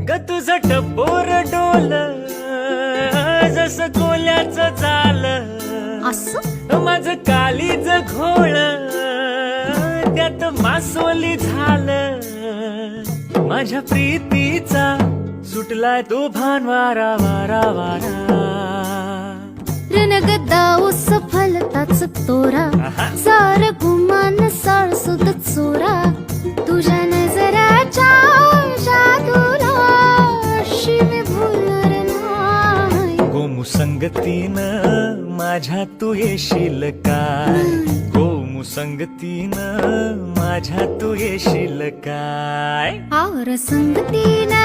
ग तुझं टपोर डोल जस कोल्याचं झालं असं माझं कालीज घोळ त्यात मासोली झालं माझ्या प्रीतीचा सुटलाय तो भान वारा वारा वारा रणगदा उस फलताच तोरा सार गुमान साळसुद चोरा तुझ्या नजराच्या जादूला अशी मी भुलणार नाही गोमुसंगतीनं माझ्या तू येशील काय गोमुसंगतीनं माझ्या तू येशील काय आवर संगतीनं